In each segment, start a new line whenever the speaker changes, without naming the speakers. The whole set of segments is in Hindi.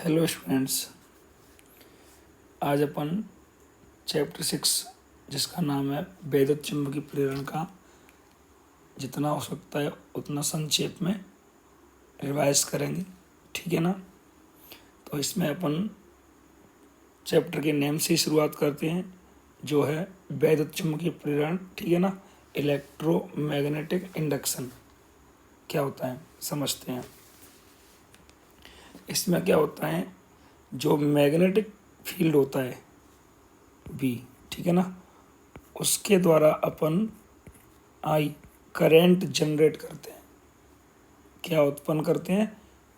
Hello students. आज अपन चैप्टर 6 जिसका नाम है वैद्युत चुम्बकीय प्रेरण का जितना हो सकता है उतना संक्षेप में रिवाइज करेंगे। ठीक है ना। तो इसमें अपन चैप्टर के नेम से ही शुरुआत करते हैं जो है वैद्युत चुम्बकीय प्रेरण। ठीक है ना। इलेक्ट्रोमैग्नेटिक इंडक्शन क्या होता है समझते हैं। इसमें क्या होता है, जो मैग्नेटिक फील्ड होता है बी, ठीक है ना, उसके द्वारा अपन आई करंट जनरेट करते हैं। क्या उत्पन्न करते हैं?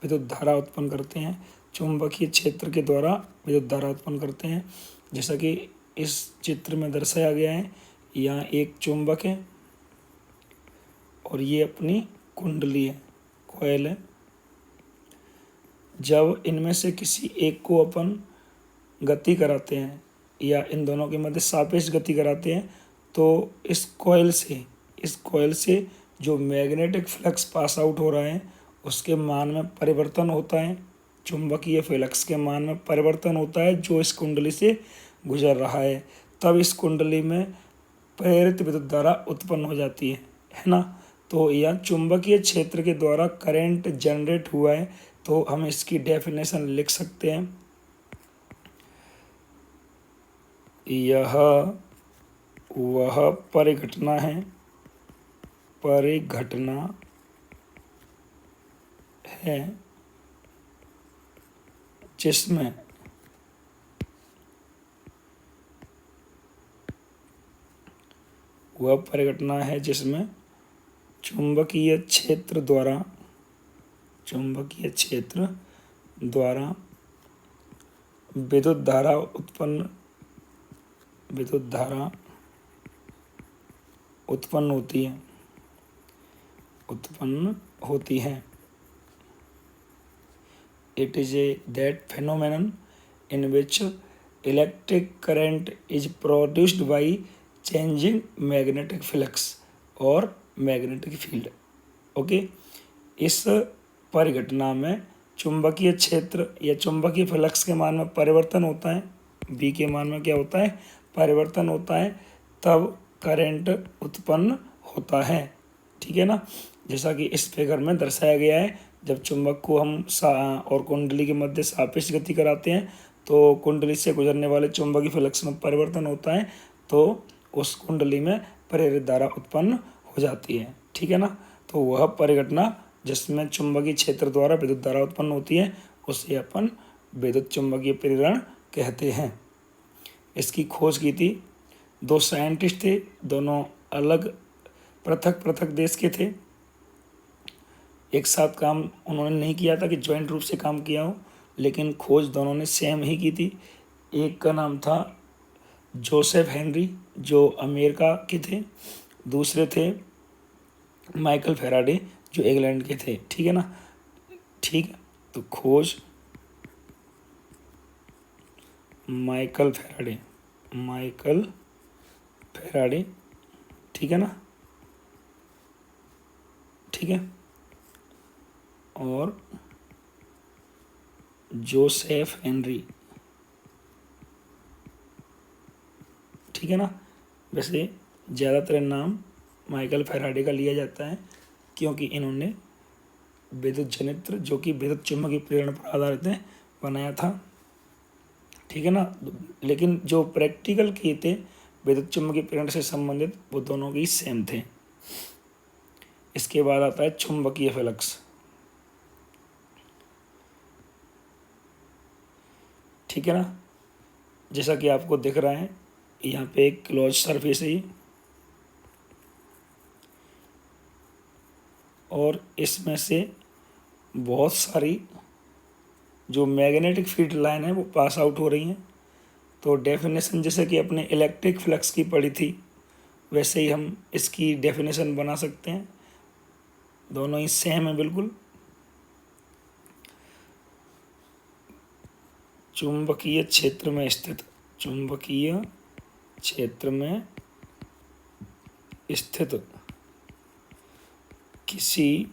विद्युत धारा उत्पन्न करते हैं। चुंबकीय क्षेत्र के द्वारा विद्युत धारा उत्पन्न करते हैं। जैसा कि इस चित्र में दर्शाया गया है, यहाँ एक चुंबक है और ये अपनी कुंडली है, कॉइल है। जब इनमें से किसी एक को अपन गति कराते हैं या इन दोनों के मध्य सापेक्ष गति कराते हैं तो इस कॉइल से जो मैग्नेटिक फ्लक्स पास आउट हो रहा है उसके मान में परिवर्तन होता है। चुंबकीय फ्लक्स के मान में परिवर्तन होता है जो इस कुंडली से गुजर रहा है। तब इस कुंडली में प्रेरित विद्युत धारा उत्पन्न हो जाती है ना। तो यह चुंबकीय क्षेत्र के द्वारा करंट जनरेट हुआ है। तो हम इसकी डेफिनेशन लिख सकते हैं, यह वह परिघटना है जिसमें चुंबकीय क्षेत्र द्वारा विद्युत धारा उत्पन्न होती है। It is that phenomenon in which electric current is produced by changing magnetic flux और magnetic field। ओके, इस परिघटना में चुंबकीय क्षेत्र या चुंबकीय फ्लक्स के मान में परिवर्तन होता है। बी के मान में क्या होता है? परिवर्तन होता है, तब करंट उत्पन्न होता है। ठीक है ना। जैसा कि इस फिगर में दर्शाया गया है, जब चुंबक को हम और कुंडली के मध्य सापेक्ष गति कराते हैं तो कुंडली से गुजरने वाले चुंबकीय फ्लक्स में परिवर्तन होता है तो उस कुंडली में प्रेरित धारा उत्पन्न हो जाती है। ठीक है ना। तो वह परिघटना जिसमें चुंबकीय क्षेत्र द्वारा विद्युत धारा उत्पन्न होती है उसे अपन विद्युत चुंबकीय प्रेरण कहते हैं। इसकी खोज की थी दो साइंटिस्ट थे, दोनों अलग पृथक देश के थे। एक साथ काम उन्होंने नहीं किया था कि ज्वाइंट रूप से काम किया हो, लेकिन खोज दोनों ने सेम ही की थी। एक का नाम था जोसेफ हेनरी जो अमेरिका के थे, दूसरे थे माइकल फैराडे जो इंग्लैंड के थे। ठीक है ना। ठीक है, तो खोज माइकल फैराडे। ठीक है ना। ठीक है, और जोसेफ हेनरी। ठीक है ना। वैसे ज़्यादातर नाम माइकल फैराडे का लिया जाता है क्योंकि इन्होंने विद्युत जनित्र जो कि विद्युत चुम्बकीय प्रेरण पर आधारित है बनाया था। ठीक है ना। लेकिन जो प्रैक्टिकल किए थे विद्युत चुम्बकीय प्रेरण से संबंधित वो दोनों की सेम थे। इसके बाद आता है चुंबकीय फ्लक्स। ठीक है ना। जैसा कि आपको दिख रहा है यहाँ पे एक क्लोज सरफेस है और इसमें से बहुत सारी जो मैग्नेटिक फील्ड लाइन है वो पास आउट हो रही हैं। तो डेफिनेशन जैसे कि अपने इलेक्ट्रिक फ्लक्स की पढ़ी थी वैसे ही हम इसकी डेफिनेशन बना सकते हैं। दोनों ही सेम है बिल्कुल। चुंबकीय क्षेत्र में स्थित किसी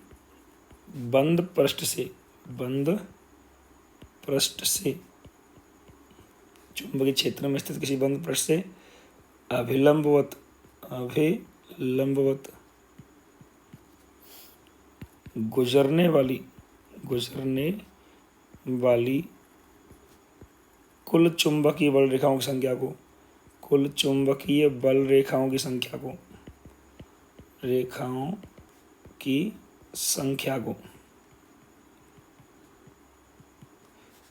बंद पृष्ठ से पृष्ठ से, चुंबकीय क्षेत्र में स्थित किसी बंद पृष्ठ से अभिलंबवत गुजरने वाली कुल चुंबकीय बल रेखाओं की संख्या को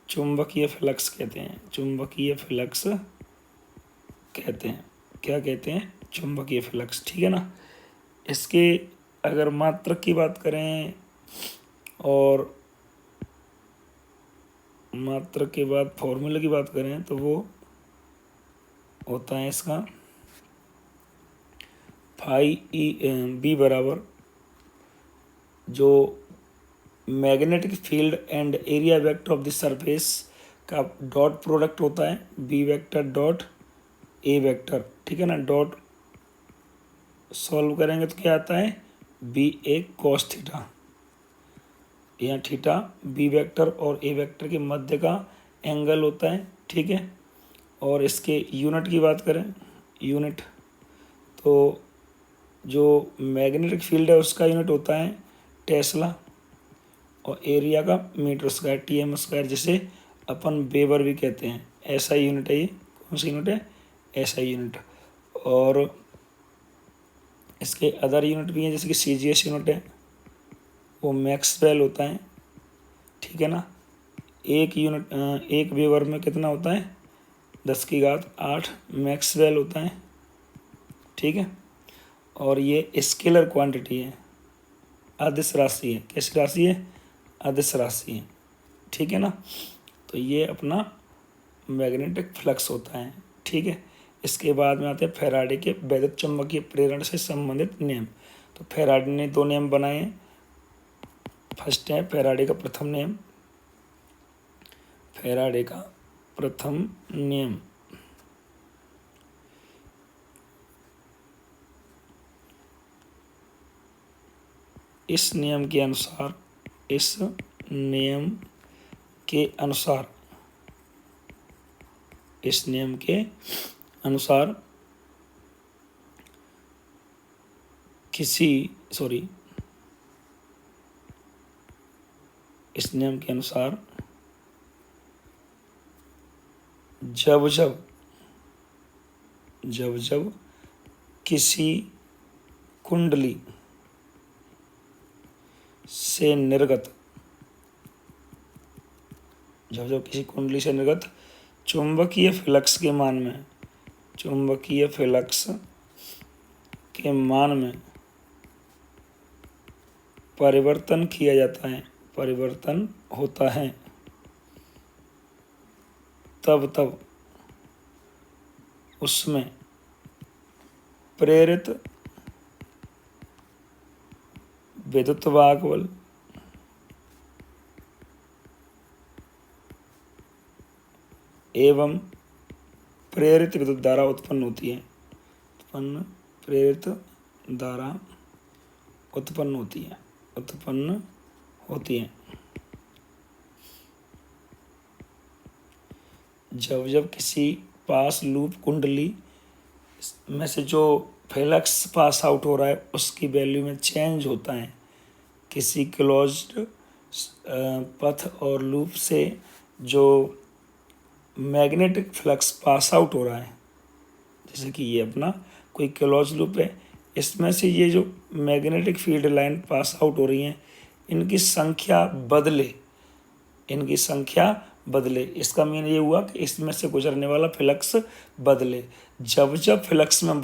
चुंबकीय फ्लक्स कहते हैं। क्या कहते हैं? चुंबकीय फ्लक्स। ठीक है ना। इसके अगर मात्रक की बात करें और मात्रक के बाद फॉर्मूले की बात करें तो वो होता है इसका फाई बी बराबर जो magnetic field and area vector of the surface का डॉट प्रोडक्ट होता है, B vector dot A vector. ठीक है ना। डॉट सॉल्व करेंगे तो क्या आता है? बी ए कॉस थीटा। यहाँ थीटा बी वेक्टर और ए वेक्टर के मध्य का एंगल होता है। ठीक है। और इसके यूनिट की बात करें, यूनिट तो जो मैग्नेटिक फील्ड है उसका यूनिट होता है टेस्ला और एरिया का मीटर स्क्वायर, टीएम स्क्वायर, जिसे अपन वेबर भी कहते हैं। ऐसा यूनिट है ये। कौन सा यूनिट है? ऐसा यूनिट। और इसके अदर यूनिट भी हैं, जैसे कि सीजीएस यूनिट है, वो मैक्सवेल होता है। ठीक है ना। एक वेबर में कितना होता है? 10⁸ मैक्सवेल होता है। ठीक है। और ये स्केलर क्वांटिटी है, अदिश राशि है। कैसी राशि है? अदिश राशि है। ठीक है ना। तो ये अपना मैग्नेटिक फ्लक्स होता है। ठीक है। इसके बाद में आते हैं फैराडे के वैद्युत चुम्बकीय प्रेरण से संबंधित नियम। तो फैराडे ने 2 नियम बनाए हैं। फर्स्ट है फैराडे का प्रथम नियम। इस नियम के अनुसार जब किसी कुंडली से निर्गत चुंबकीय फ्लक्स के मान में परिवर्तन होता है, तब उसमें प्रेरित विद्युतवाहक बल एवं प्रेरित विद्युत धारा उत्पन्न होती है। जब किसी पास लूप कुंडली में से जो फ्लक्स पास आउट हो रहा है उसकी वैल्यू में चेंज होता है, किसी क्लोज्ड पथ और लूप से जो मैग्नेटिक फ्लक्स पास आउट हो रहा है, जैसे कि ये अपना कोई क्लोज लूप है, इसमें से ये जो magnetic field line pass out हो रही हैं इनकी संख्या बदले। इसका मीन ये हुआ कि इसमें से गुजरने वाला फ्लक्स बदले। जब फ्लक्स में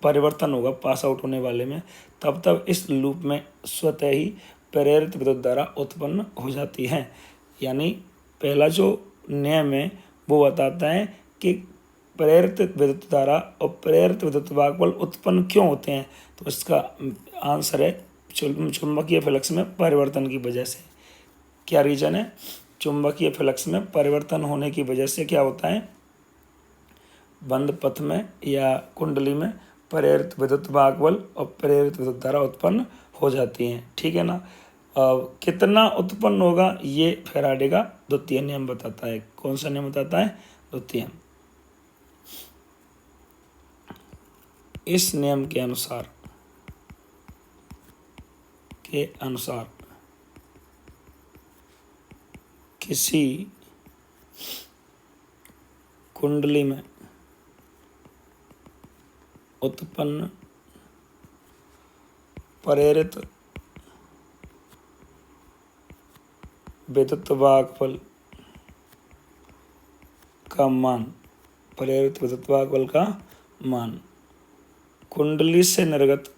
परिवर्तन होगा पास आउट होने वाले में, तब इस लूप में स्वतः ही प्रेरित विद्युत धारा उत्पन्न हो जाती है। यानी पहला जो नियम है वो बताता है कि प्रेरित विद्युत धारा और प्रेरित विद्युतवाहक बल उत्पन्न क्यों होते हैं। तो इसका आंसर है चुंबकीय फ्लक्स में परिवर्तन की वजह से। क्या रीजन है? चुंबकीय फ्लक्स में परिवर्तन होने की वजह से क्या होता है? बंद पथ में या कुंडली में प्रेरित विद्युतवाहक बल और प्रेरित विद्युत धारा उत्पन्न हो जाती हैं। ठीक है ना। अब कितना उत्पन्न होगा ये फैराडे का द्वितीय नियम बताता है। कौन सा नियम बताता है? द्वितीय। इस नियम के अनुसार किसी कुंडली में उत्पन्न प्रेरित विद्युत वाहक बल का मान, प्रेरित विद्युत वाहक बल का मान कुंडली से निर्गत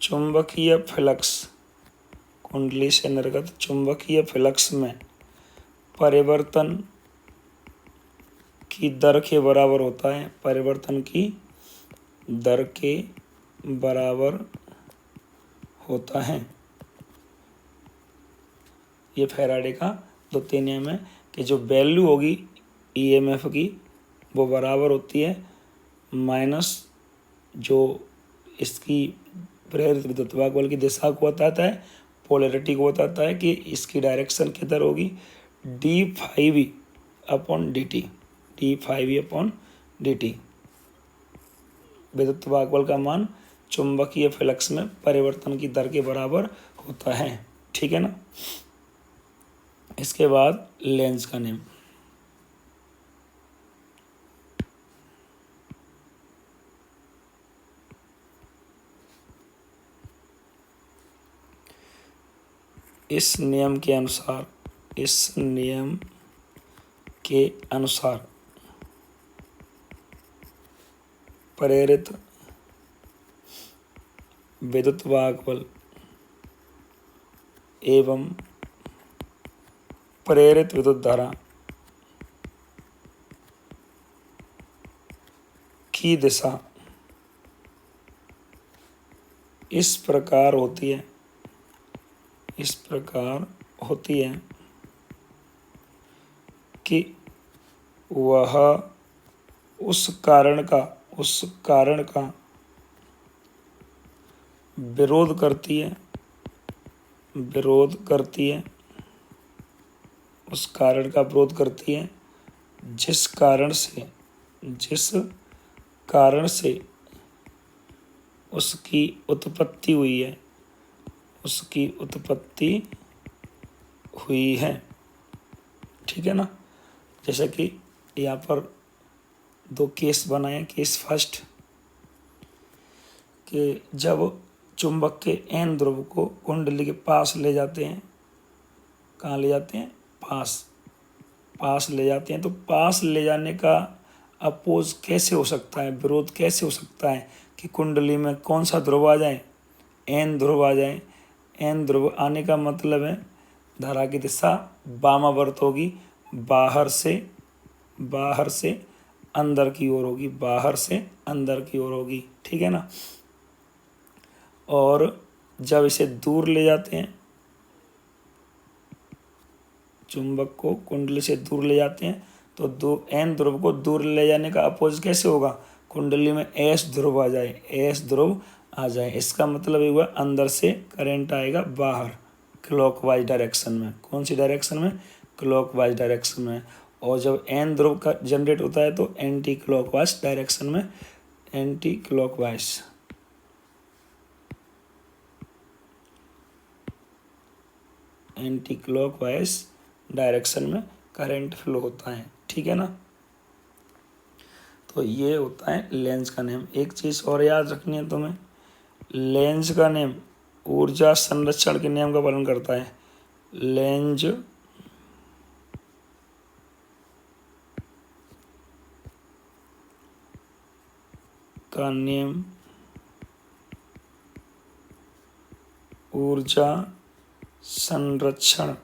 चुंबकीय फ्लक्स, कुंडली से निर्गत चुंबकीय फ्लक्स में परिवर्तन की दर के बराबर होता है। परिवर्तन की दर के बराबर होता है। ये फैराडे का द्वितीय नियम है कि जो वैल्यू होगी ईएमएफ की वो बराबर होती है माइनस जो इसकी प्रेरित विद्युत वाहक बल की दिशा को बताता है, पोलैरिटी को बताता है कि इसकी डायरेक्शन किधर होगी, d∅v upon dt, d∅v upon dt। विद्युत वाहक बल का मान चुंबकीय फ्लक्स में परिवर्तन की दर के बराबर होता है। ठीक है ना। इसके बाद लेंज का नियम। इस नियम के अनुसार प्रेरित विद्युत वाहक बल एवं प्रेरित विद्युत धारा की दिशा इस प्रकार होती है कि वह उस कारण का विरोध करती है, उस कारण का विरोध करती है जिस कारण से उसकी उत्पत्ति हुई है। ठीक है ना। जैसे कि यहाँ पर दो केस बनाए। केस फर्स्ट कि जब चुंबक के एन ध्रुव को कुंडली के पास ले जाते हैं, कहाँ ले जाते हैं? पास ले जाते हैं। तो पास ले जाने का अपोज कैसे हो सकता है, विरोध कैसे हो सकता है कि कुंडली में कौन सा ध्रुव आ जाए? एन ध्रुव आ जाए। एन ध्रुव आने का मतलब है धारा की दिशा वामावर्त होगी, बाहर से अंदर की ओर होगी। ठीक है ना। और जब इसे दूर ले जाते हैं, चुंबक को कुंडली से दूर ले जाते हैं, तो एन ध्रुव को दूर ले जाने का अपोज कैसे होगा? कुंडली में एस ध्रुव आ जाए। इसका मतलब ये हुआ अंदर से करंट आएगा बाहर, क्लॉकवाइज डायरेक्शन में। कौन सी डायरेक्शन में? क्लॉकवाइज डायरेक्शन में। और जब एन ध्रुव का जनरेट होता है तो एंटी क्लॉकवाइज डायरेक्शन में, एंटी क्लॉकवाइज डायरेक्शन में करंट फ्लो होता है। ठीक है ना। तो ये होता है लेंज का नियम। एक चीज़ और याद रखनी है तुम्हें, लेंज का नियम ऊर्जा संरक्षण के नियम का पालन करता है। लेंज का नियम ऊर्जा संरक्षण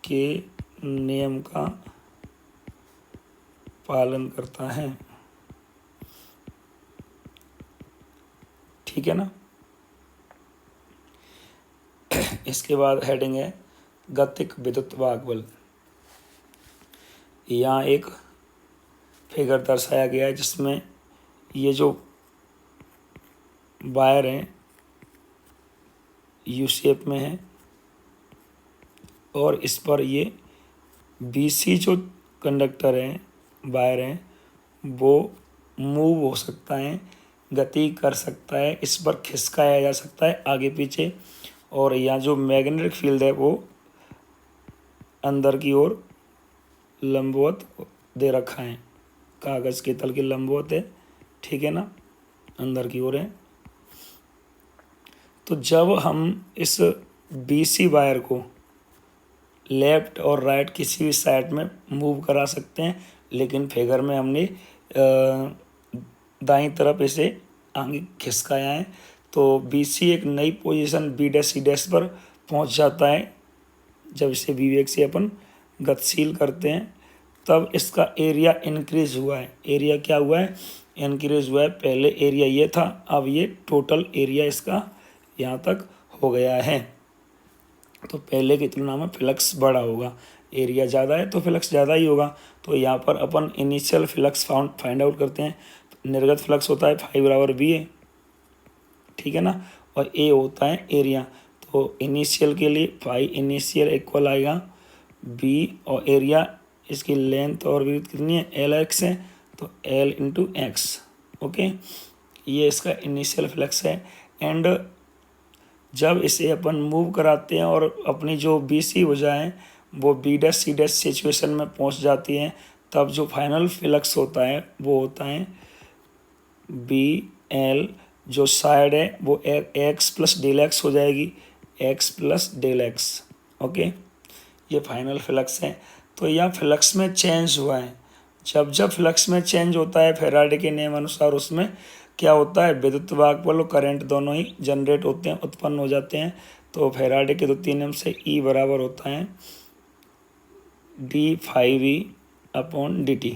के नियम का पालन करता है। ठीक है ना। इसके बाद हेडिंग है गतिक विद्युत वाहक बल। यहाँ एक फिगर दर्शाया गया है जिसमें ये जो वायर है यू शेप में है और इस पर ये BC जो कंडक्टर है, वायर है, वो मूव हो सकता है, गति कर सकता है, इस पर खिसकाया जा सकता है आगे पीछे। और यहाँ जो मैग्नेटिक फील्ड है वो अंदर की ओर लंबवत दे रखा है, कागज़ के तल के लंबवत है, ठीक है ना, अंदर की ओर है। तो जब हम इस BC वायर को लेफ्ट और राइट किसी भी साइड में मूव करा सकते हैं, लेकिन फिगर में हमने दाईं तरफ इसे आगे खिसकाया है, तो BC एक नई पोजीशन B' पर पहुंच जाता है। जब इसे विवेक से अपन गतिशील करते हैं तब इसका एरिया इंक्रीज हुआ है। एरिया क्या हुआ है? इंक्रीज हुआ है। पहले एरिया ये था, अब ये टोटल एरिया इसका यहाँ तक हो गया है। तो पहले की तुलना में फ्लक्स बड़ा होगा, एरिया ज़्यादा है तो फ्लक्स ज़्यादा ही होगा। तो यहाँ पर अपन इनिशियल फ्लक्स फाइंड आउट करते हैं। निर्गत फ्लक्स होता है फाई बराबर बी ए, ठीक है ना, और ए होता है एरिया। तो इनिशियल के लिए फाई इनिशियल इक्वल आएगा बी, और एरिया इसकी लेंथ और विड्थ कितनी है, एल एक्स है, तो एल इंटू एक्स। ओके, ये इसका इनिशियल फ्लक्स है। एंड जब इसे अपन मूव कराते हैं और अपनी जो BC हो जाए वो B' C' सिचुएशन में पहुंच जाती है, तब जो फाइनल फ्लक्स होता है वो होता है BL, जो साइड है वो x प्लस डेल एक्स हो जाएगी, x plus del X. Okay, ये फाइनल फ्लक्स है। तो यहाँ फ्लक्स में चेंज हुआ है। जब जब फ्लक्स में चेंज होता है फैराडे के नियम अनुसार, उसमें क्या होता है, विद्युत वाहक बल और करंट दोनों ही जनरेट होते हैं, उत्पन्न हो जाते हैं। तो फैराडे के द्वितीय नियम से E बराबर होता है d∅v upon dt,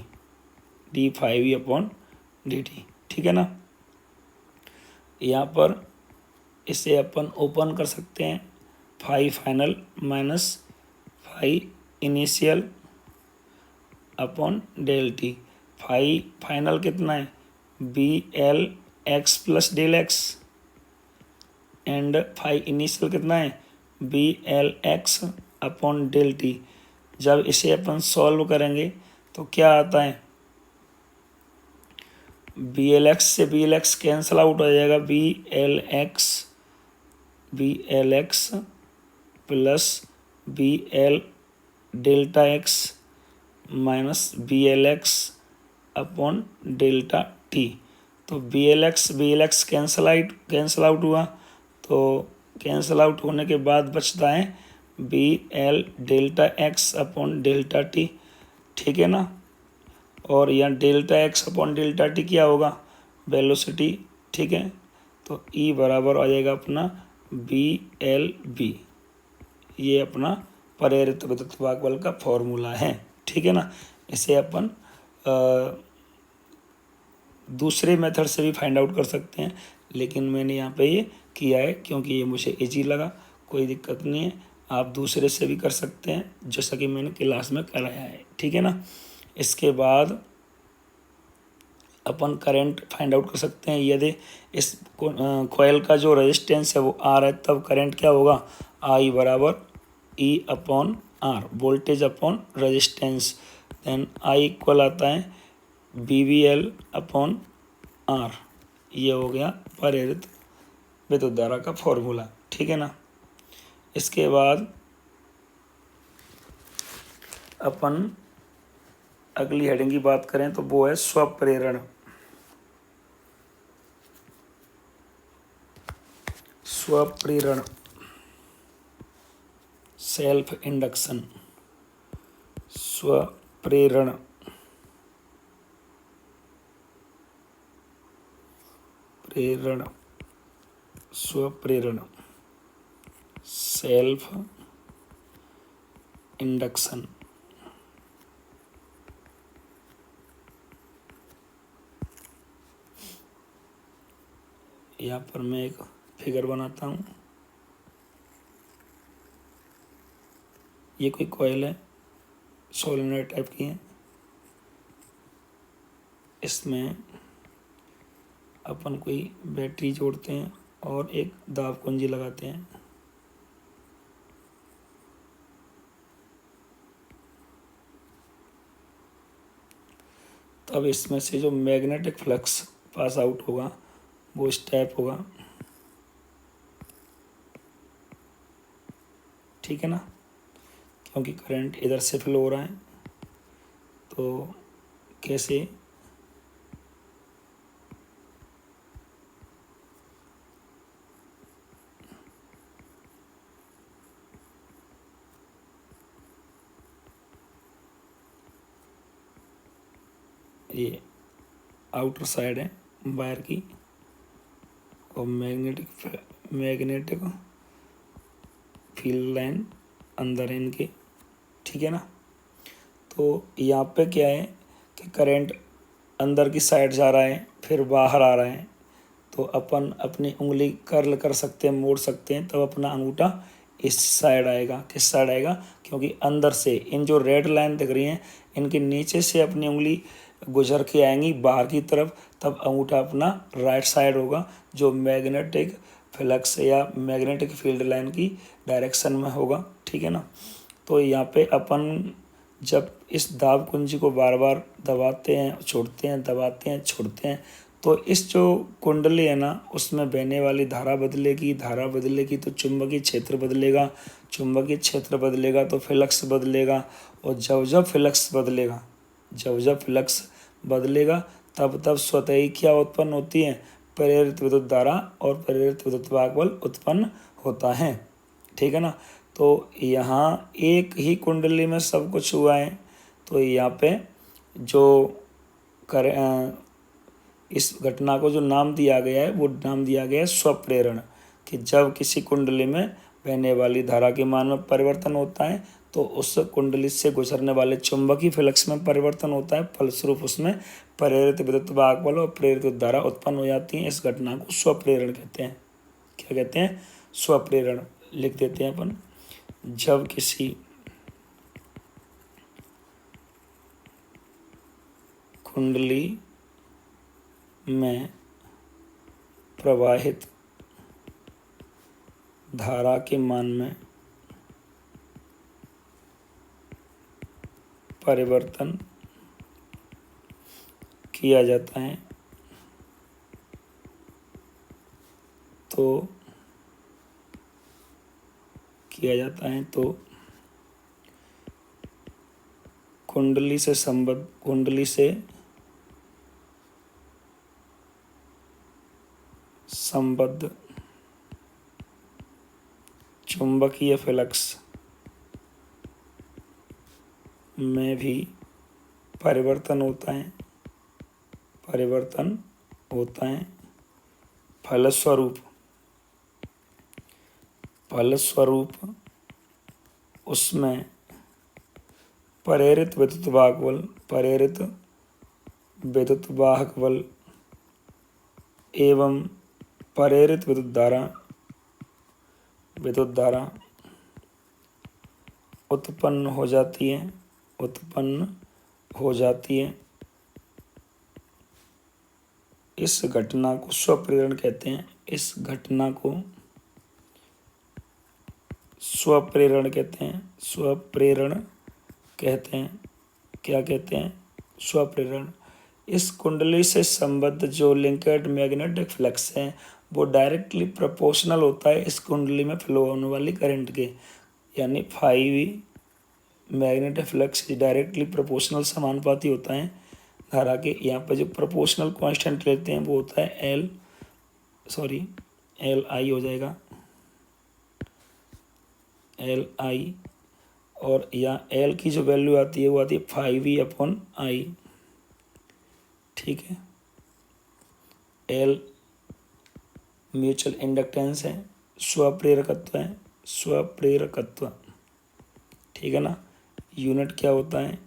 d∅v upon dt, ठीक है ना। यहाँ पर इसे अपन ओपन कर सकते हैं, phi final minus phi initial upon del T. Phi final कितना है, BL X plus del X, and phi initial कितना है, BL X upon del T. जब इसे अपन सॉल्व करेंगे तो क्या आता है, BL एक्स से BL एक्स कैंसिल आउट हो जाएगा, BL X plus BL delta x minus BL X upon delta T. तो BL एक्स कैंसिल आउट हुआ, तो कैंसिल आउट होने के बाद बचता है BL delta x upon delta T, ठीक है ना। और यहाँ delta x upon delta T क्या होगा, वेलोसिटी, ठीक है। तो E बराबर आ जाएगा अपना BLB, ये अपना प्रेरित विद्युत वाहक बल का फॉर्मूला है, ठीक है ना। इसे अपन दूसरे मेथड से भी फाइंड आउट कर सकते हैं, लेकिन मैंने यहाँ पे ये किया है क्योंकि ये मुझे इजी लगा। कोई दिक्कत नहीं है, आप दूसरे से भी कर सकते हैं जैसा कि मैंने क्लास में कराया है, ठीक है ना। इसके बाद अपन करंट फाइंड आउट कर सकते हैं। यदि इस कॉइल का जो रेजिस्टेंस है वो R है, तब करंट क्या होगा, I बराबर E upon R, voltage upon resistance. Then I equal आता है BVL अपॉन R, ये हो गया प्रेरित विद्युत धारा का फॉर्मूला, ठीक है ना। इसके बाद अपन अगली हेडिंग की बात करें तो वो है स्वप्रेरण। स्वप्रेरण, सेल्फ इंडक्शन, स्वप्रेरण, प्रेरण, स्वप्रेरण, सेल्फ इंडक्शन। यहाँ पर मैं एक फिगर बनाता हूँ। ये कोई कॉइल है, सोलेनोइड टाइप की है। इसमें अपन कोई बैटरी जोड़ते हैं और एक दाब कुंजी लगाते हैं। तब इसमें से जो मैग्नेटिक फ्लक्स पास आउट होगा वो इस टाइप होगा, ठीक है ना, क्योंकि करंट इधर से फ्लो हो रहा है। तो कैसे, ये आउटर साइड है वायर की और मैग्नेटिक फील्ड लाइन अंदर है इनके, ठीक है ना। तो यहाँ पे क्या है कि करंट अंदर की साइड जा रहा है फिर बाहर आ रहा है, तो अपन अपनी उंगली कर्ल कर सकते हैं, मोड़ सकते हैं, तब अपना अंगूठा इस साइड आएगा। किस साइड आएगा, क्योंकि अंदर से इन जो रेड लाइन दिख रही हैं इनके नीचे से अपनी उंगली गुजर के आएंगी बाहर की तरफ, तब अंगूठा अपना राइट साइड होगा, जो मैग्नेटिक फ्लक्स या मैग्नेटिक फील्ड लाइन की डायरेक्शन में होगा, ठीक है ना। तो यहाँ पे अपन जब इस दाब कुंजी को बार बार दबाते हैं छोड़ते हैं, दबाते हैं छोड़ते हैं, तो इस जो कुंडली है ना उसमें बहने वाली धारा बदलेगी, धारा बदलेगी तो चुंबकीय क्षेत्र बदलेगा, चुंबकीय क्षेत्र बदलेगा तो फ्लक्स बदलेगा, और जब जब फ्लक्स बदलेगा, जब जब फ्लक्स बदलेगा तब तब स्वतः ही क्या उत्पन्न होती है, प्रेरित विद्युत धारा और प्रेरित विद्युत बल उत्पन्न होता है, ठीक है ना। तो यहाँ एक ही कुंडली में सब कुछ हुआ है, तो यहाँ पे जो इस घटना को जो नाम दिया गया है वो नाम दिया गया है स्वप्रेरण, कि जब किसी कुंडली में बहने वाली धारा के मान में परिवर्तन होता है तो उस कुंडली से गुजरने वाले चुंबकीय फ्लक्स में परिवर्तन होता है, फलस्वरूप उसमें प्रेरित विद्युत बल और प्रेरित विद्युत धारा उत्पन्न हो जाती है। इस घटना को स्वप्रेरण कहते हैं। क्या कहते हैं, स्वप्रेरण। लिख देते हैं अपन, जब किसी कुंडली में प्रवाहित धारा के मान में परिवर्तन किया जाता है तो कुंडली से संबद्ध चुंबकीय फ्लक्स में भी परिवर्तन होता है, फलस्वरूप उसमें प्रेरित विद्युत वाहक बल एवं प्रेरित विद्युत धारा उत्पन्न हो जाती है। इस घटना को स्वप्रेरण कहते हैं। इस घटना को स्वप्रेरण कहते हैं। क्या कहते हैं, स्वप्रेरण। इस कुंडली से संबद्ध जो लिंकेड मैग्नेटिक फ्लक्स है वो डायरेक्टली प्रोपोर्शनल होता है इस कुंडली में फ्लो होने वाली करंट के, यानी five magnetic flux directly proportional समानुपाती होता है धारा के। यहाँ पर जो प्रोपोर्शनल कांस्टेंट लेते हैं वो होता है एल आई हो जाएगा, एल आई, और यहाँ एल की जो वैल्यू आती है वो आती है 5E/I, ठीक है। एल म्यूचुअल इंडक्टेंस है, स्वप्रेरकत्व, ठीक है ना। यूनिट क्या होता है,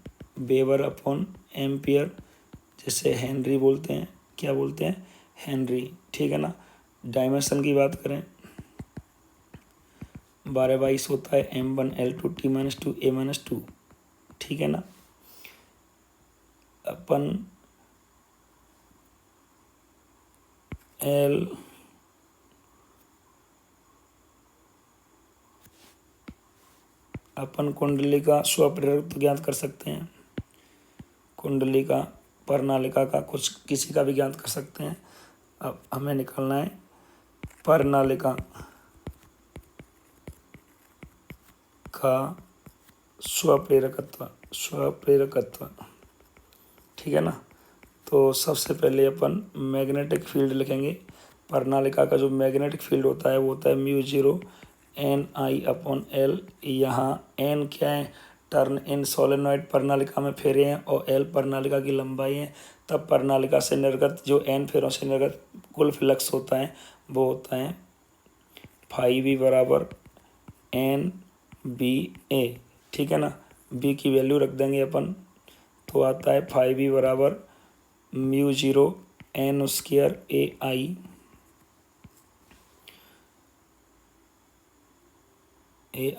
वेबर/एम्पियर, जिसे हेनरी बोलते हैं। क्या बोलते हैं, हेनरी, ठीक है ना। डायमेंशन की बात करें 12/22 होता है, M1L2 T-2 A-2, ठीक है ना। अपन एल अपन कुंडली का स्वप्रेरकत्व ज्ञात कर सकते हैं, कुंडली का, प्रणालिका का, कुछ किसी का भी ज्ञात कर सकते हैं। अब हमें निकालना है प्रणालिका का स्वप्रेरकत्व, स्वप्रेरकत्व, ठीक है ना। तो सबसे पहले अपन मैग्नेटिक फील्ड लिखेंगे। प्रणालिका का जो मैग्नेटिक फील्ड होता है वो होता है म्यू जीरो एन आई अपॉन एल। यहाँ एन क्या है, टर्न इन सोलेनॉइड प्रणालिका में फेरे हैं, और एल प्रणालिका की लंबाई है। तब प्रणालिका से निर्गत जो एन फेरों से निर्गत कुल फ्लक्स होता है वो होता है फाई वी बराबर एन बी ए, ठीक है ना। बी की वैल्यू रख देंगे अपन, तो आता है फाइव बी बराबर म्यू जीरो एन स्क्वायर ए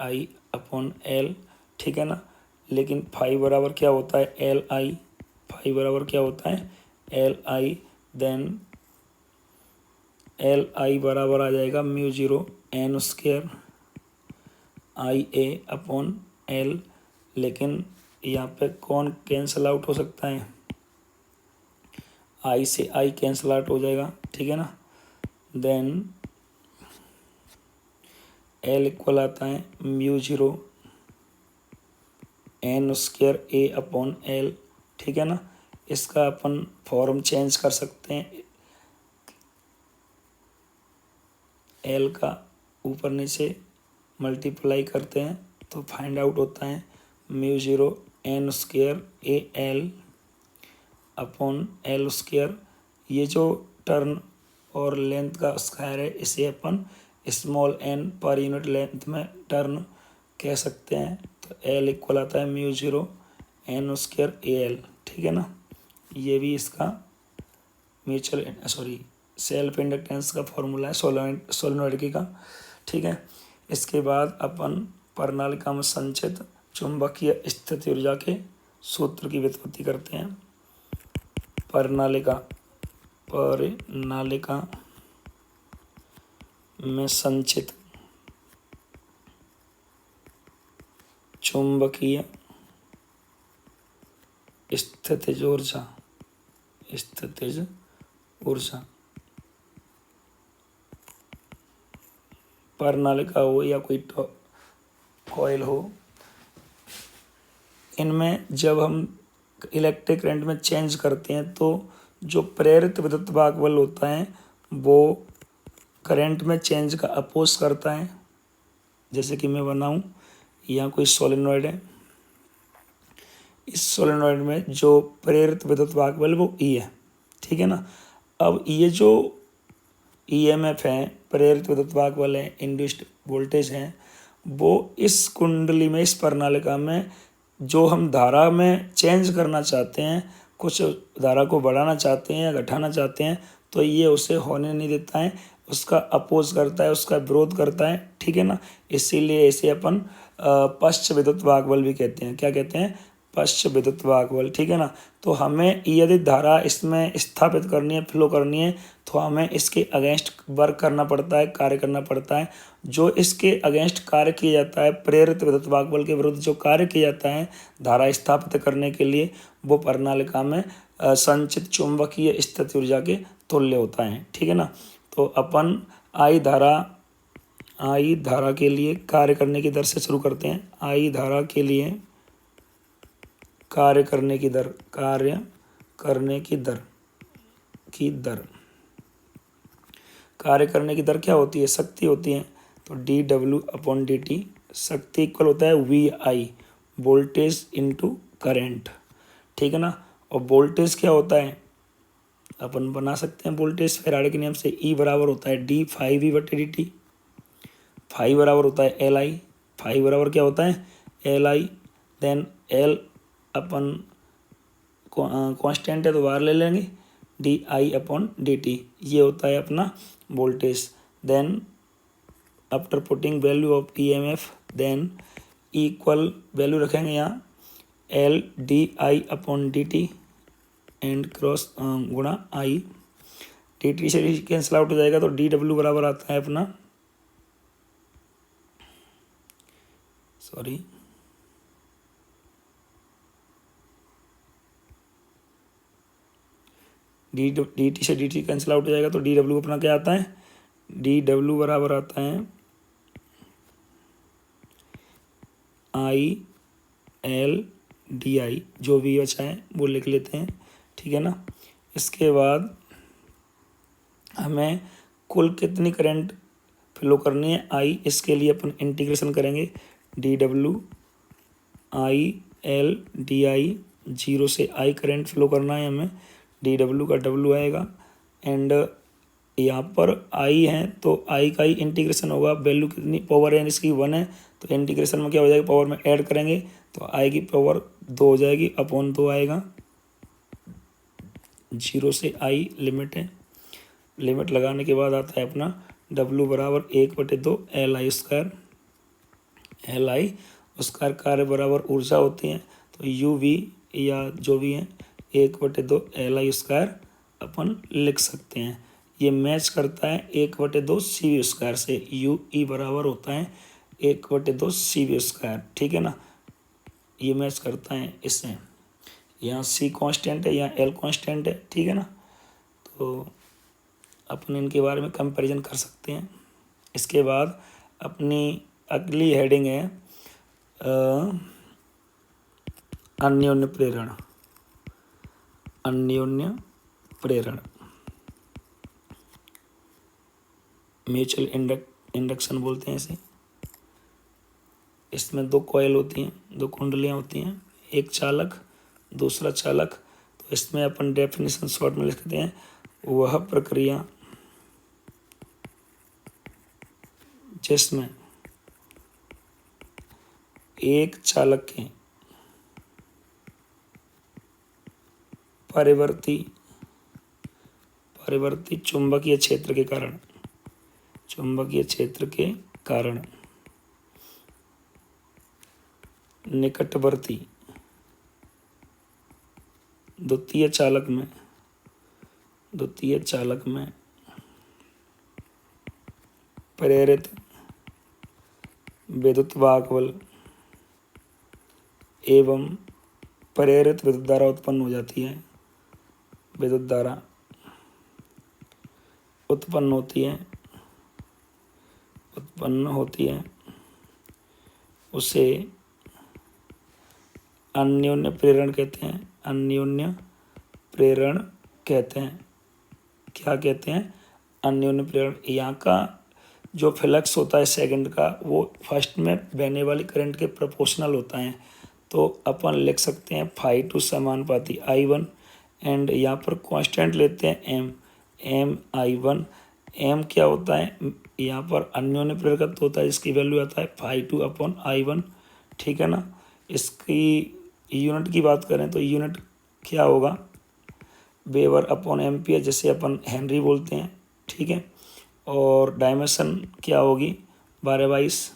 आई अपॉन एल, ठीक है ना। लेकिन फाइव बराबर क्या होता है एल आई, फाइव बराबर क्या होता है L I, then L I बराबर आ जाएगा mu zero N square I A upon L. लेकिन यहाँ पे कौन कैंसल आउट हो सकता है, आई से आई कैंसल आउट हो जाएगा, ठीक है ना। देन एल इक्वल आता है म्यू जीरो एन स्क्वायर ए अपॉन एल, ठीक है ना। इसका अपन फॉर्म चेंज कर सकते हैं, एल का ऊपर नीचे मल्टीप्लाई करते हैं तो फाइंड आउट होता है mu zero N square a l upon l square. ये जो टर्न और लेंथ का स्क्वायर है इसे अपन स्मॉल एन पर यूनिट लेंथ में टर्न कह सकते हैं। तो एल इक्वल आता है mu zero N square a l, ठीक है ना। ये भी इसका म्यूचुअल सेल्फ इंडक्टेंस का फॉर्मूला है सोलेनोइड का, ठीक है। इसके बाद अपन प्रणालिका में संचित चुंबकीय स्थिति ऊर्जा के सूत्र की व्युत्पत्ति करते हैं। प्रणालिका में संचित चुंबकीय स्थितिज ऊर्जा प्रणालिका हो या कोई कॉइल हो, इनमें जब हम इलेक्ट्रिक करंट में चेंज करते हैं तो जो प्रेरित विद्युत वाहक बल होता है वो करंट में चेंज का अपोज करता है। जैसे कि मैं बनाऊं, यहाँ कोई सोलेनॉइड है, इस सोलेनॉइड में जो प्रेरित विद्युत वाहक बल वो ई है, ठीक है ना। अब ये जो ईएमएफ है, प्रेरित विद्युत वाहक बल है, इंड्यूस्ड वोल्टेज है, वो इस कुंडली में, इस प्रणालिका में जो हम धारा में चेंज करना चाहते हैं, कुछ धारा को बढ़ाना चाहते हैं या घटाना चाहते हैं, तो ये उसे होने नहीं देता है, उसका अपोज करता है, उसका विरोध करता है, ठीक है ना। इसीलिए इसे अपन पश्च विद्युत वाहक बल भी कहते हैं। क्या कहते हैं, पश्च विद्युत वाहक बल, ठीक है ना। तो हमें यदि धारा इसमें स्थापित करनी है, फ्लो करनी है, तो हमें इसके अगेंस्ट वर्क करना पड़ता है, कार्य करना पड़ता है। जो इसके अगेंस्ट कार्य किया जाता है, प्रेरित विद्युत वाहक बल के विरुद्ध जो कार्य किया जाता है धारा स्थापित करने के लिए, वो प्रणालिका में संचित चुंबकीय स्थिति ऊर्जा के तुल्य होता है, ठीक है ना। तो अपन आई धारा के लिए कार्य करने की दर से शुरू करते हैं। आई धारा के लिए कार्य करने की दर कार्य करने की दर क्या होती है, शक्ति होती है। तो D W upon D T, शक्ति इक्वल होता है V I, voltage into current, ठीक है ना। और वोल्टेज क्या होता है, अपन बना सकते हैं वोल्टेज फैराडे के नियम से, ई बराबर होता है डी फाइव वी बटे डी टी। फाइव बराबर होता है एल आई, फाइव बराबर क्या होता है एल आई, देन एल अपन कांस्टेंट है तो बाहर ले लेंगे, D I upon D T, ये होता है अपना voltage. Then after putting value of E M F, then equal value रखेंगे यहाँ L D I upon D T and cross गुणा आई, डी टी से डी कैंसिल आउट हो जाएगा तो डी डब्ल्यू बराबर आता है अपना, सॉरी डी टी से डी टी कैंसिल आउट हो जाएगा तो डी डब्ल्यू अपना क्या आता है, डी डब्ल्यू बराबर आता है आई एल डी आई, जो भी बचा है वो लिख लेते हैं, ठीक है ना। इसके बाद हमें कुल कितनी करंट फ्लो करनी है आई, इसके लिए अपन इंटीग्रेशन करेंगे D W I L D I, zero से आई करंट फ्लो करना है हमें, डी डब्ल्यू का डब्ल्यू आएगा एंड यहाँ पर आई है तो आई का ही इंटीग्रेशन होगा, वैल्यू कितनी पावर है इसकी 1 है तो इंटीग्रेशन में क्या हो जाएगा, पावर में ऐड करेंगे तो आई की पावर 2 हो जाएगी, अपॉन 2 आएगा, जीरो से आई लिमिट है, लिमिट लगाने के बाद आता है अपना डब्ल्यू बराबर 1/2 L I square, L I square कार्य बराबर ऊर्जा होती है तो यू वी या जो भी है 1/2 एल आई स्क्वायर अपन लिख सकते हैं। ये मैच करता है 1/2 सी वी स्क्वायर से, यू ई बराबर होता है 1/2 सी वी स्क्वायर, ठीक है ना। ये मैच करता है इससे, यहाँ सी कांस्टेंट है यहाँ एल कांस्टेंट है, ठीक है ना। तो अपन इनके बारे में कंपैरिजन कर सकते हैं। इसके बाद अपनी अगली हेडिंग है अन्योन्य प्रेरण, अन्योन्य प्रेरण, म्यूचुअल इंडक्शन बोलते हैं इसे। इसमें 2 कॉइल होती हैं, 2 कुंडलियाँ होती हैं, एक चालक दूसरा चालक। तो इसमें अपन डेफिनेशन शॉर्ट में लिखते हैं, वह प्रक्रिया जिसमें एक चालक के परिवर्ती चुंबकीय क्षेत्र के कारण निकटवर्ती द्वितीय चालक में प्रेरित विद्युत वाहक बल एवं प्रेरित विद्युत धारा उत्पन्न हो जाती है, विद्युत धारा उत्पन्न होती है, उसे अन्योन्य प्रेरण कहते हैं, अन्योन्य प्रेरण कहते हैं। क्या कहते हैं, अन्योन्य प्रेरण। यहाँ का जो फ्लक्स होता है सेकंड का वो फर्स्ट में बहने वाली करंट के प्रोपोर्शनल होता है, तो अपन लिख सकते हैं φ2 समानुपाती I1 एंड यहाँ पर कांस्टेंट लेते हैं एम I1। एम क्या होता है, यहाँ पर अन्योन्य प्रेरकत्व होता है जिसकी वैल्यू आता है φ2/I1, ठीक है ना। इसकी यूनिट की बात करें तो यूनिट क्या होगा, वेबर/एम्पियर, जैसे अपन हेनरी बोलते हैं, ठीक है। और डायमेंशन क्या होगी 12/22,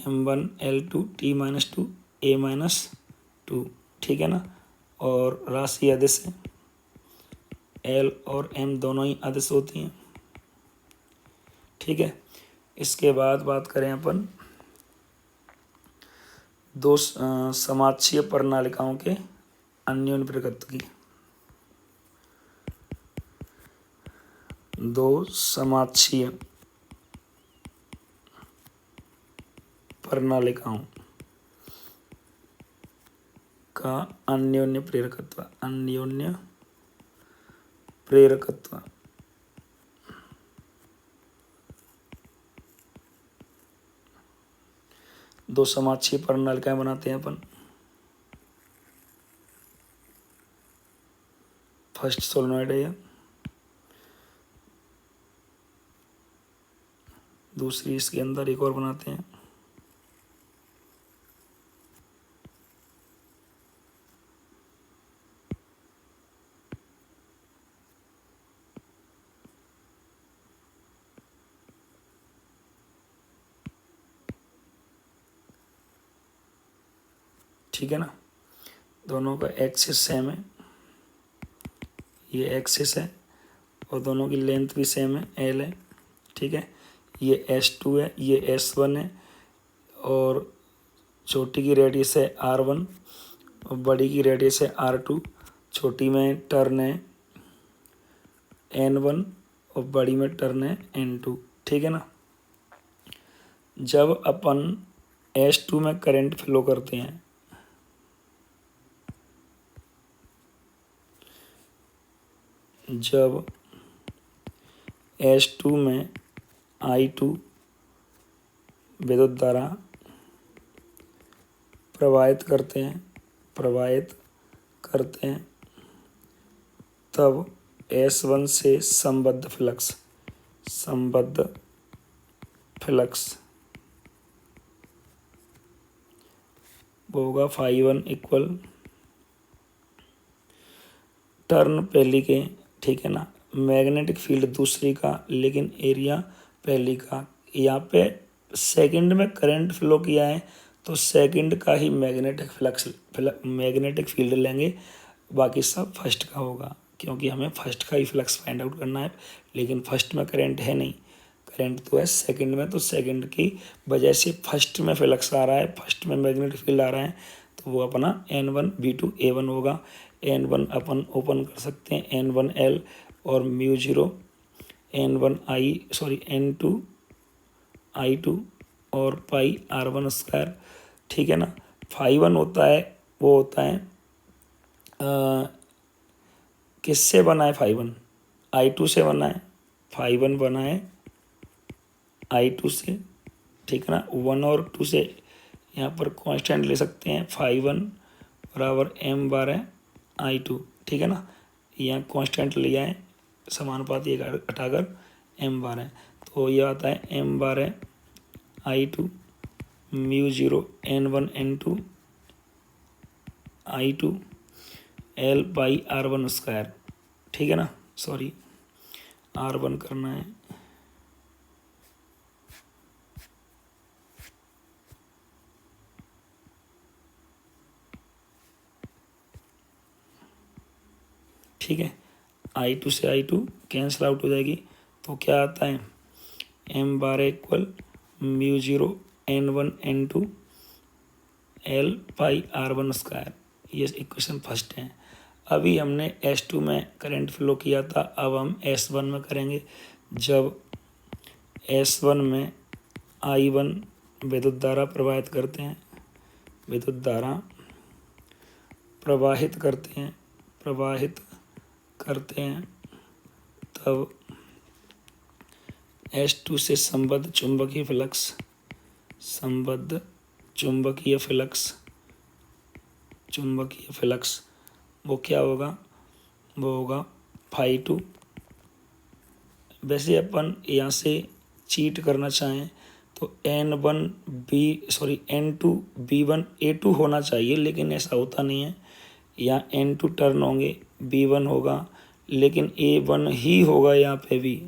M1 L2 T-2 A-2, ठीक है ना। और राशि अदिश है, L और M दोनों ही अदिश होती हैं, ठीक है। इसके बाद बात करें अपन 2 समाक्षीय प्रणालिकाओं के अन्योन्य प्रेरकत्व की। 2 समाक्षीय प्रणालिकाओं का अन्योन्य प्रेरकत्व, अन्योन्य प्रेरकत्व। दो समाक्षीय प्रणालिकाएं बनाते हैं अपन। फर्स्ट सोलेनॉइड है ये, दूसरी इसके अंदर एक और बनाते हैं। ठीक है ना। दोनों का एक्सिस सेम है, ये एक्सिस है और दोनों की लेंथ भी सेम है, एल है, ठीक है। ये S2 है, ये S1 है और छोटी की रेडियस है R1 और बड़ी की रेडियस है R2। छोटी में टर्न है N1 और बड़ी में टर्न है N2, ठीक है ना। जब अपन S2 में करंट फ्लो करते हैं, जब S2 में I2 विद्युत धारा प्रवाहित करते हैं तब S1 से संबद्ध फ्लक्स वो होगा φ1 इक्वल टर्न पहली के, ठीक है ना, मैग्नेटिक फील्ड दूसरी का, लेकिन एरिया पहली का। यहाँ पे सेकंड में करंट फ्लो किया है तो सेकंड का ही मैग्नेटिक फील्ड लेंगे, बाकी सब फर्स्ट का होगा, क्योंकि हमें फर्स्ट का ही फ्लक्स फाइंड आउट करना है। लेकिन फर्स्ट में करंट है नहीं, करंट तो है सेकंड में, तो सेकंड की वजह से फर्स्ट में फ्लक्स आ रहा है, फर्स्ट में मैग्नेटिक फील्ड आ रहा है, तो वो अपना N1V2A1 होगा। N1 अपन ओपन कर सकते हैं, N1L और μ0 N2I2 और पाई R1 स्क्वायर, ठीक है ना। φ1 होता है, वो होता है किससे बना है φ1? I2 से बना है, φ1 बना है I2 से, ठीक है ना। 1 और 2 से यहाँ पर कांस्टेंट ले सकते हैं, φ1 बराबर m/I2, ठीक है ना। यहाँ कांस्टेंट लिया है, समानुपाती हटाकर m/, है तो यह आता है m/I2 μ0 N1 N2 I2 L by R1 square, ठीक है ना। सॉरी, R1 करना है, ठीक है। I2 से I2 कैंसिल आउट हो जाएगी, तो क्या आता है m/, equal μ0 N1 N2 L pi R1 square. ये इक्वेशन फर्स्ट है। अभी हमने S2 में करंट फ्लो किया था, अब हम S1 में करेंगे। जब S1 में I1 विद्युत धारा प्रवाहित करते हैं, तब S2 से संबद्ध चुंबकीय फ्लक्स वो क्या होगा? वो होगा φ2। वैसे अपन यहाँ से चीट करना चाहें तो N2B1A2 होना चाहिए, लेकिन ऐसा होता नहीं है। यहाँ N2 टर्न होंगे, B1 होगा, लेकिन A1 ही होगा यहाँ पे भी,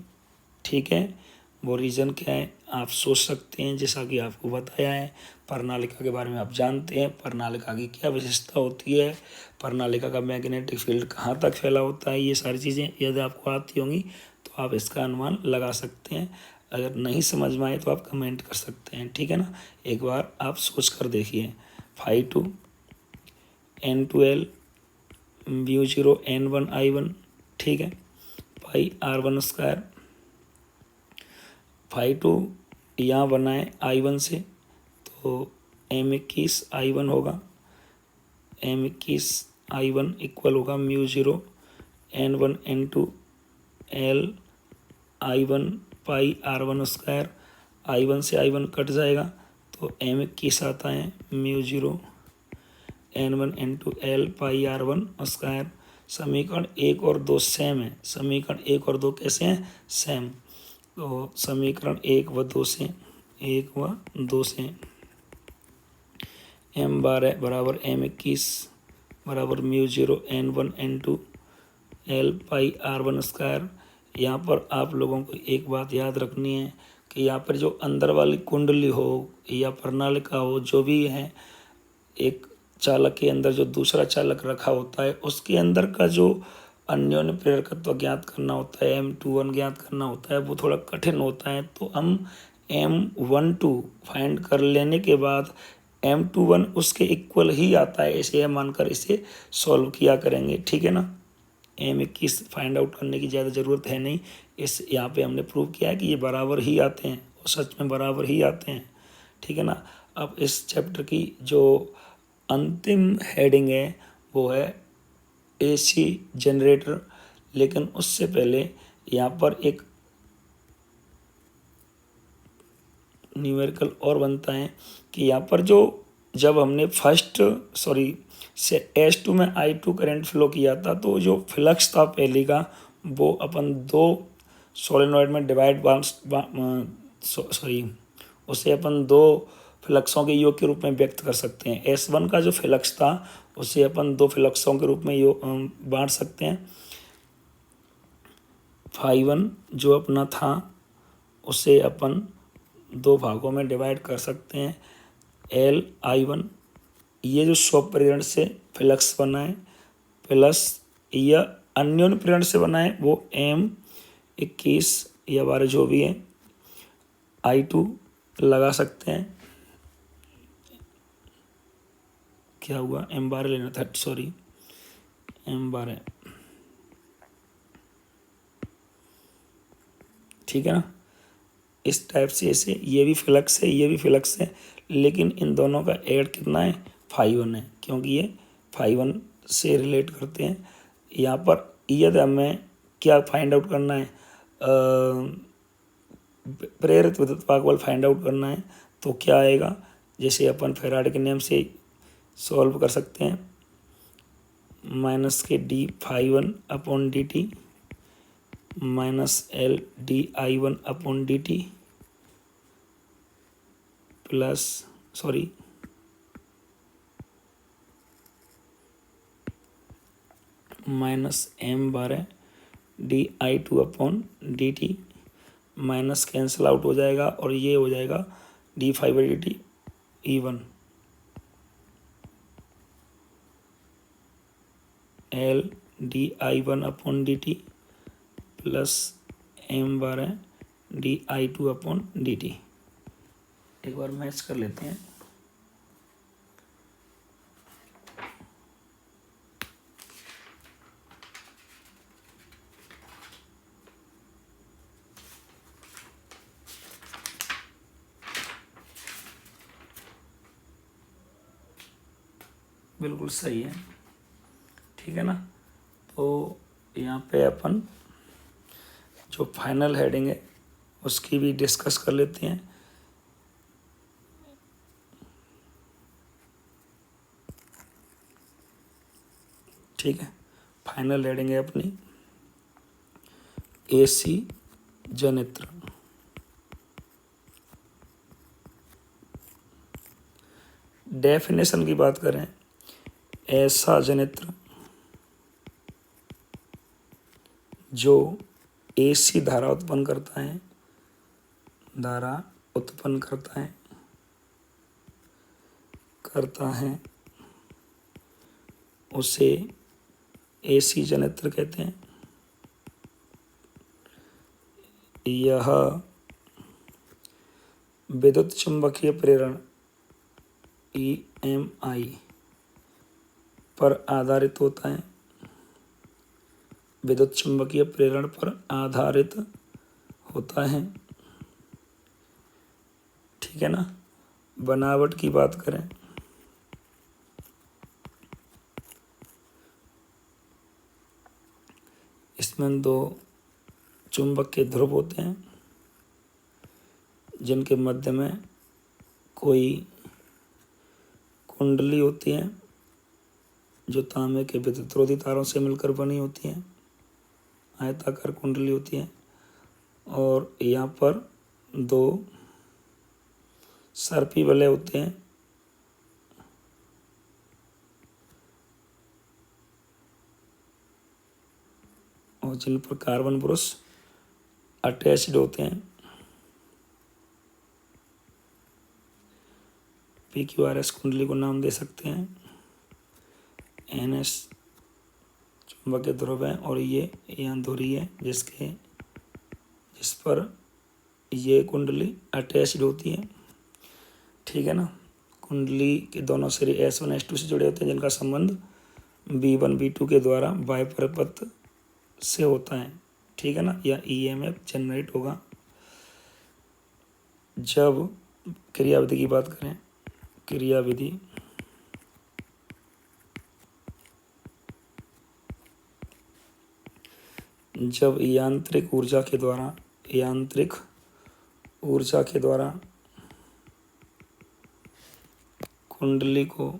ठीक है। वो रीज़न क्या है आप सोच सकते हैं, जैसा कि आपको बताया है। प्रणालिका के बारे में आप जानते हैं, प्रणालिका की क्या विशेषता होती है, प्रणालिका का मैग्नेटिक फील्ड कहाँ तक फैला होता है, ये सारी चीज़ें यदि आपको आती होंगी तो आप इसका अनुमान लगा सकते हैं। अगर नहीं समझ में आए तो आप कमेंट कर सकते हैं, ठीक है ना। एक बार आप सोच कर देखिए। φ2 N2L μ0 N1 I1, ठीक है, पाई R1 स्क्वायर। φ2 यहाँ बना है I1 से, तो M21 I1 होगा, M21 I1 इक्वल होगा μ0 N1 N2 L I1 पाई R1 स्क्वायर। I1 से I1 कट जाएगा तो M21 आता है μ0 N1 N2 L pi R1 square. समीकरण 1 और 2 सेम है, समीकरण 1 और 2 कैसे हैं? सेम। तो समीकरण 1 व 2 से m/, बराबर M21 बराबर μ0 N1 N2 L pi R1 square. यहाँ पर आप लोगों को एक बात याद रखनी है कि यहाँ पर जो अंदर वाली कुंडली हो या प्रणालिका हो, जो भी है, एक चालक के अंदर जो दूसरा चालक रखा होता है उसके अंदर का जो अन्योन्य प्रेरकत्व ज्ञात करना होता है, M21 ज्ञात करना होता है, वो थोड़ा कठिन होता है। तो हम M12 फाइंड कर लेने के बाद M21 उसके इक्वल ही आता है, इसे मानकर इसे सॉल्व किया करेंगे। ठीक है ना। M21 फाइंड आउट करने की ज़्यादा ज़रूरत है नहीं, इस यहाँ पे हमने प्रूव किया है कि ये बराबर ही आते हैं और सच में बराबर ही आते हैं। ठीक है ना। अब इस चैप्टर की जो अंतिम हेडिंग है वो है AC जनरेटर, लेकिन उससे पहले यहाँ पर एक न्यूमेरिकल और बनता है कि यहाँ पर जो जब हमने से S2 में I2 करंट फ्लो किया था, तो जो फ्लक्स था पहले का वो अपन दो सोलेनॉइड में डिवाइड उसे अपन दो फ्लक्सों के योग के रूप में व्यक्त कर सकते हैं। S1 का जो फ्लक्स था उसे अपन दो फ्लक्सों के रूप में बांट सकते हैं। phi1 जो अपना था उसे अपन दो भागों में डिवाइड कर सकते हैं। Li1 ये जो स्वप्रेरण से फ्लक्स बना है प्लस या अन्योन्य प्रेरण से बना है वो M21 या 12 जो भी है I2 लगा सकते हैं। क्या हुआ, M12 लेना था, सॉरी M12। ठीक है ना। इस टाइप से ऐसे ये भी फ्लक्स है, ये भी फ्लक्स है, लेकिन इन दोनों का ऐड कितना है, phi1 है, क्योंकि ये phi1 से रिलेट करते हैं। यहाँ पर यदि हमें क्या फाइंड आउट करना है, प्रेरित विद्युत भाग बल फाइंड आउट करना है, तो क्या आएगा, जैसे अपन फेराडे के नियम से सॉल्व कर सकते हैं। माइनस के d phi1 upon dt minus L di1 upon dt plus minus M12 di2 upon dt minus cancel out हो जाएगा और ये हो जाएगा d5/dt E1 L di1 upon dt plus M12 di2 upon dt। एक बार मैच कर लेते हैं। बिल्कुल सही है। ठीक है ना। तो यहाँ पे अपन जो फाइनल हेडिंग है उसकी भी डिस्कस कर लेते हैं। ठीक है। फाइनल हेडिंग है अपनी AC जनित्र। डेफिनेशन की बात करें, ऐसा जनित्र जो AC धारा उत्पन्न करता है उसे AC जनित्र कहते हैं। यह विद्युत चुम्बकीय प्रेरण EMI पर आधारित होता है। विद्युत चुम्बकीय प्रेरण पर आधारित होता है। ठीक है ना। बनावट की बात करें, इसमें दो चुंबक के ध्रुव होते हैं जिनके मध्य में कोई कुंडली होती है जो तांबे के विद्युतरोधी तारों से मिलकर बनी होती है, आयताकार कुंडली होती है। और यहाँ पर दो सर्पी वलय होते हैं और जिन पर कार्बन ब्रश अटैच्ड होते हैं। PQRS कुंडली को नाम दे सकते हैं। NS चुंबकीय ध्रुव है और ये यहाँ धुरी है जिस पर ये कुंडली अटैच्ड होती है। ठीक है ना। कुंडली के दोनों सिरे S1 S2 से जुड़े होते हैं जिनका संबंध V1 V2 के द्वारा बाह्य परिपथ से होता है। ठीक है ना। या EMF जनरेट होगा। जब क्रियाविधि की बात करें, क्रियाविधि जब यांत्रिक ऊर्जा के द्वारा कुंडली को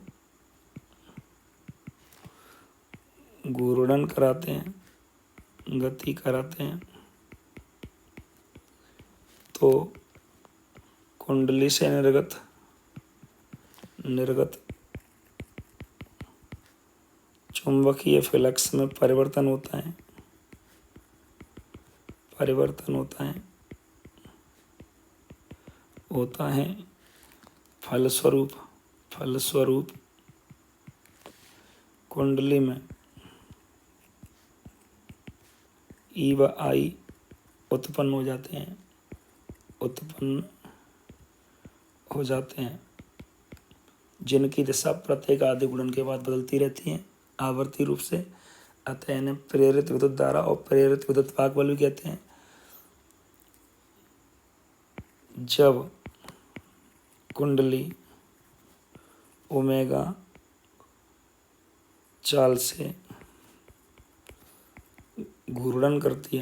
घूर्णन कराते हैं, गति कराते हैं, तो कुंडली से निर्गत चुंबकीय फ्लक्स में परिवर्तन होता है। फलस्वरूप कुंडली में E व I उत्पन्न हो जाते हैं जिनकी दिशा प्रत्येक आधे गुणन के बाद बदलती रहती है आवर्ती रूप से। अतः इन्हें प्रेरित विद्युत धारा और प्रेरित विद्युत वाहक बल भी कहते हैं। जब कुंडली ओमेगा चाल से घूर्णन करती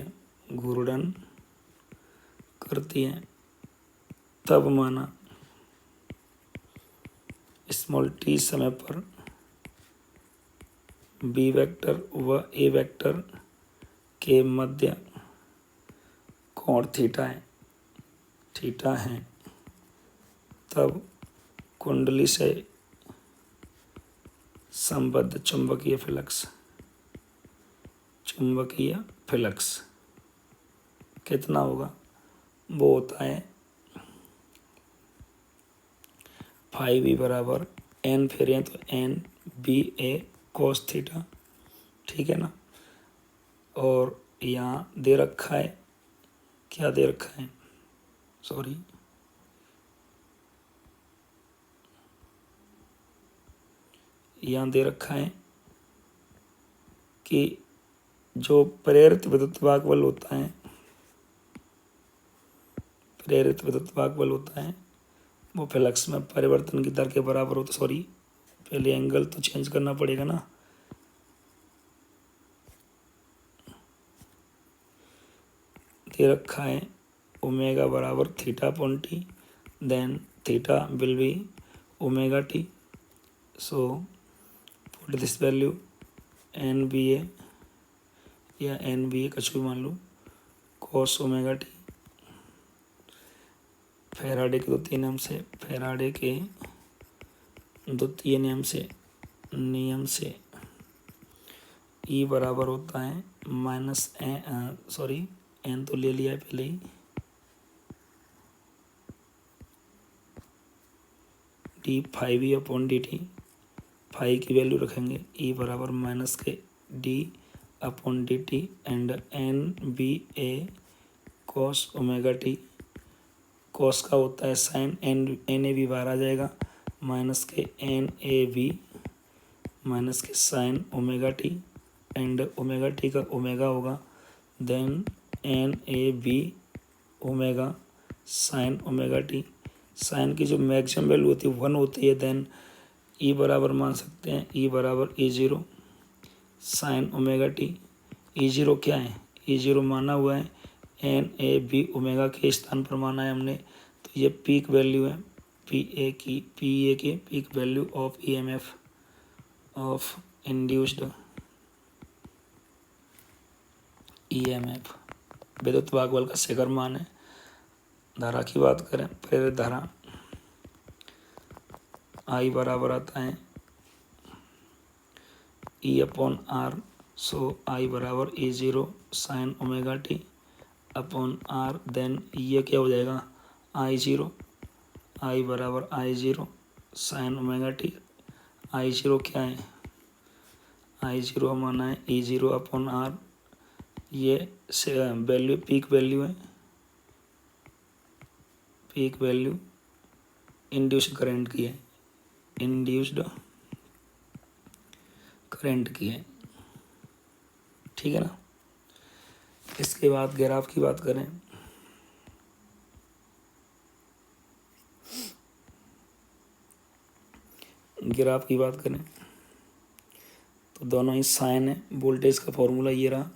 है तब माना स्मॉल t समय पर B वेक्टर व A वेक्टर के मध्य कोण थीटा है, तब कुंडली से संबद्ध चुंबकीय फ्लक्स कितना होगा? वो होता है 5E बराबर N फेरिए तो NBA cos थीटा। ठीक है ना। और यहाँ दे रखा है, क्या दे रखा है, सॉरी, यहाँ दे रखा है कि जो प्रेरित विद्युत वाहक बल होता है वो फ्लक्स में परिवर्तन की दर के बराबर होता है। सॉरी, पहले एंगल तो चेंज करना पड़ेगा ना। दे रखा है ओमेगा बराबर theta upon T, then theta will be omega T. So put this value NBA या NBA कुछ भी मान लो cos ओमेगा टी। फैराडे के द्वितीय नियम से E बराबर होता है माइनस n तो ले लिया है पहले ही, d5E अपॉन dt। फाई की वैल्यू रखेंगे E बराबर माइनस के d upon dt and NBA cos omega T. Cos का होता है साइन, NAB बाहर आ जाएगा, माइनस के NAB माइनस के sine omega T and omega T का ओमेगा होगा, then NAB omega sine omega T. Sine की जो मैक्सिमम वैल्यू होती है 1 होती है, देन E बराबर मान सकते हैं E बराबर E0 sine omega T. E0 क्या है? E0 माना हुआ है NAB ओमेगा के स्थान पर माना है हमने, तो ये पीक वैल्यू है PA की peak value of EMF of induced EMF विद्युत वाहक बल का शिखर मान है। धारा की बात करें, प्रेरित धारा I बराबर आता है E upon R। So I बराबर E0 sine omega T upon R, then ये क्या हो जाएगा I बराबर I0 sign omega T. I0 क्या है? I0 हमारा है E0 अपॉन R, ये वैल्यू पीक वैल्यू है, पीक वैल्यू इंड्यूस्ड करंट की है, इंड्यूस्ड करंट की है, ठीक है ना। इसके बाद ग्राफ की बात करें, ग्राफ की बात करें तो दोनों ही साइन है, वोल्टेज का फॉर्मूला ये रहा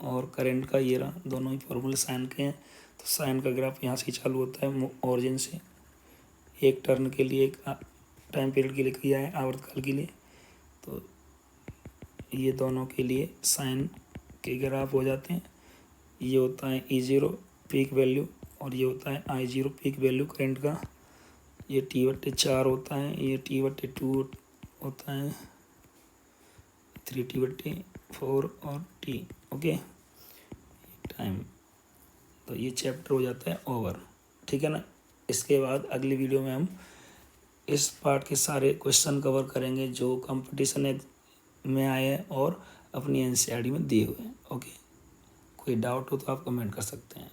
और करंट का ये रहा, दोनों ही फॉर्मूले साइन के हैं। तो साइन का ग्राफ यहाँ से चालू होता है ओरिजिन से, एक टर्न के लिए, एक टाइम पीरियड के लिए किया है, आवर्तकाल के लिए। तो ये दोनों के लिए साइन के ग्राफ हो जाते हैं। ये होता है E0 पीक वैल्यू और ये होता है I0 पीक वैल्यू करंट का। ये T/4 होता है, ये T/2 होता है, 3T/4 और T, ओके टाइम। तो ये चैप्टर हो जाता है ओवर, ठीक है ना। इसके बाद अगली वीडियो में हम इस पार्ट के सारे क्वेश्चन कवर करेंगे जो कंपटीशन में आए हैं और अपनी NCERT में दिए हुए हैं, ओके। कोई डाउट हो तो आप कमेंट कर सकते हैं।